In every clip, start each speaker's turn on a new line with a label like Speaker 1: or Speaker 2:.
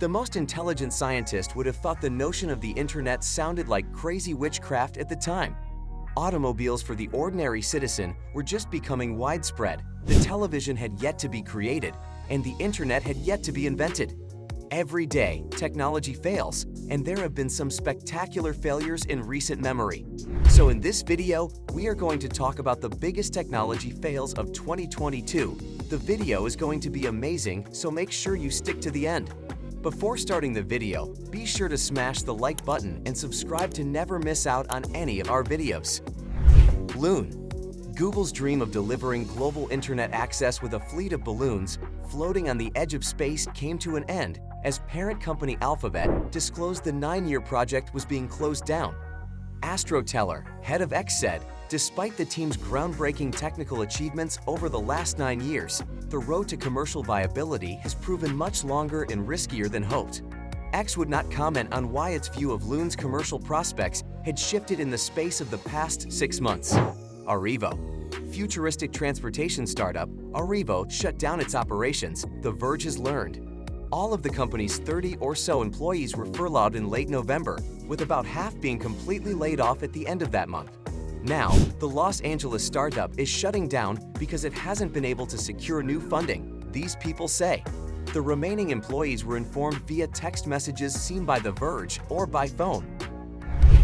Speaker 1: The most intelligent scientist would have thought the notion of the internet sounded like crazy witchcraft at the time. Automobiles for the ordinary citizen were just becoming widespread, the television had yet to be created, and the internet had yet to be invented. Every day, technology fails, and there have been some spectacular failures in recent memory. So in this video, we are going to talk about the biggest technology fails of 2022. The video is going to be amazing, so make sure you stick to the end. Before starting the video, be sure to smash the like button and subscribe to never miss out on any of our videos. Loon. Google's dream of delivering global internet access with a fleet of balloons floating on the edge of space came to an end as parent company Alphabet disclosed the 9-year project was being closed down. Astro Teller, head of X, said, despite the team's groundbreaking technical achievements over the last 9 years, the road to commercial viability has proven much longer and riskier than hoped. X would not comment on why its view of Loon's commercial prospects had shifted in the space of the past 6 months. Arrivo. Futuristic transportation startup, Arrivo shut down its operations, The Verge has learned. All of the company's 30 or so employees were furloughed in late November, with about half being completely laid off at the end of that month. Now, the Los Angeles startup is shutting down because it hasn't been able to secure new funding, these people say. The remaining employees were informed via text messages seen by The Verge or by phone.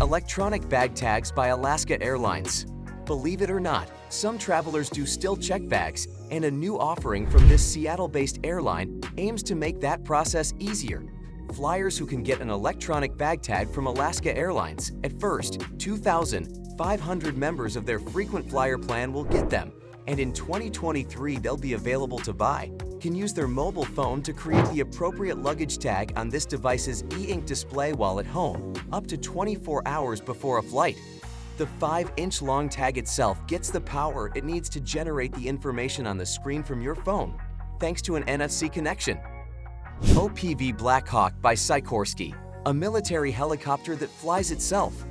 Speaker 1: Electronic bag tags by Alaska Airlines. Believe it or not, some travelers do still check bags, and a new offering from this Seattle-based airline aims to make that process easier. Flyers who can get an electronic bag tag from Alaska Airlines, at first, 2,500 members of their frequent flyer plan will get them, and in 2023 they'll be available to buy, can use their mobile phone to create the appropriate luggage tag on this device's e-ink display while at home, up to 24 hours before a flight. The 5-inch long tag itself gets the power it needs to generate the information on the screen from your phone, thanks to an NFC connection. OPV Black Hawk by Sikorsky, a military helicopter that flies itself.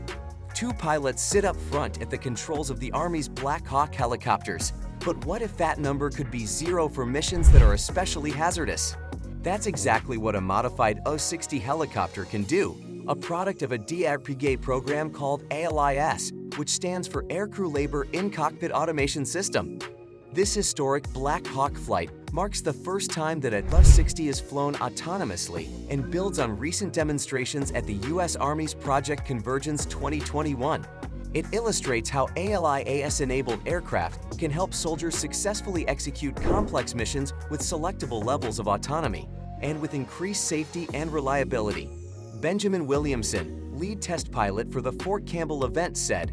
Speaker 1: 2 pilots sit up front at the controls of the Army's Black Hawk helicopters. But what if that number could be 0 for missions that are especially hazardous? That's exactly what a modified O-60 helicopter can do, a product of a DRPG program called ALIS, which stands for Aircrew Labor In-Cockpit Automation System. This historic Black Hawk flight marks the first time that a O-60 is flown autonomously and builds on recent demonstrations at the U.S. Army's Project Convergence 2021. It illustrates how ALIS-enabled aircraft can help soldiers successfully execute complex missions with selectable levels of autonomy and with increased safety and reliability. Benjamin Williamson, lead test pilot for the Fort Campbell event, said,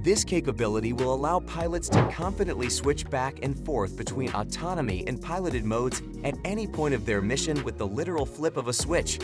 Speaker 1: "This capability will allow pilots to confidently switch back and forth between autonomy and piloted modes at any point of their mission with the literal flip of a switch.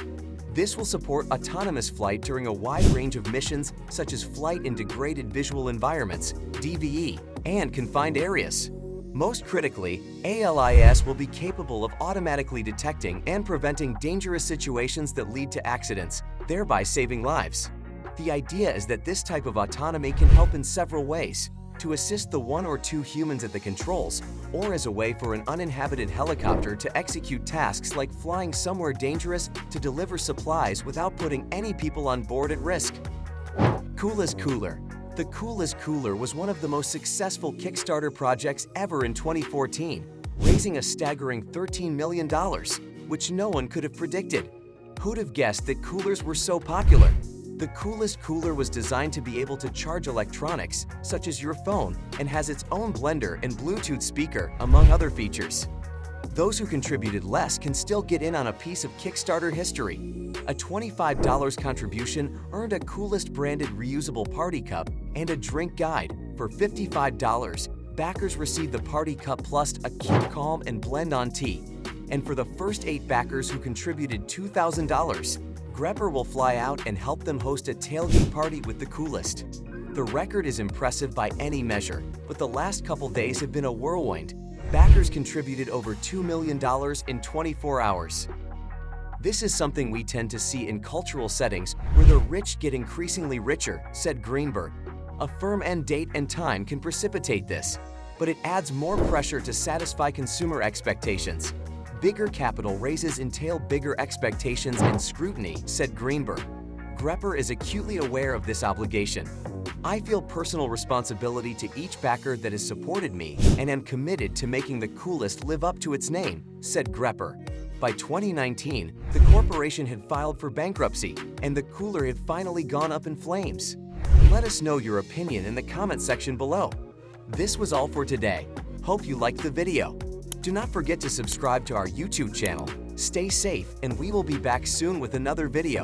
Speaker 1: This will support autonomous flight during a wide range of missions such as flight in degraded visual environments, DVE, and confined areas. Most critically, ALIS will be capable of automatically detecting and preventing dangerous situations that lead to accidents, thereby saving lives. The idea is that this type of autonomy can help in several ways: to assist the 1 or 2 humans at the controls, or as a way for an uninhabited helicopter to execute tasks like flying somewhere dangerous to deliver supplies without putting any people on board at risk." Coolest Cooler. The Coolest Cooler was one of the most successful Kickstarter projects ever in 2014, raising a staggering $13 million, which no one could have predicted. Who'd have guessed that coolers were so popular? The Coolest Cooler was designed to be able to charge electronics, such as your phone, and has its own blender and Bluetooth speaker, among other features. Those who contributed less can still get in on a piece of Kickstarter history. A $25 contribution earned a Coolest branded reusable party cup and a drink guide. For $55, backers received the party cup plus a Keep Calm and Blend On tea. And for the first 8 backers who contributed $2,000, Grepper will fly out and help them host a tailgate party with the Coolest. The record is impressive by any measure, but the last couple days have been a whirlwind. Backers contributed over $2 million in 24 hours. This is something we tend to see in cultural settings where the rich get increasingly richer, said Greenberg. A firm end date and time can precipitate this, but it adds more pressure to satisfy consumer expectations. Bigger capital raises entail bigger expectations and scrutiny, said Greenberg. Grepper is acutely aware of this obligation. I feel personal responsibility to each backer that has supported me and am committed to making the coolest live up to its name, said Grepper. By 2019, the corporation had filed for bankruptcy, and the cooler had finally gone up in flames. Let us know your opinion in the comment section below. This was all for today. Hope you liked the video. Do not forget to subscribe to our YouTube channel. Stay safe, and we will be back soon with another video.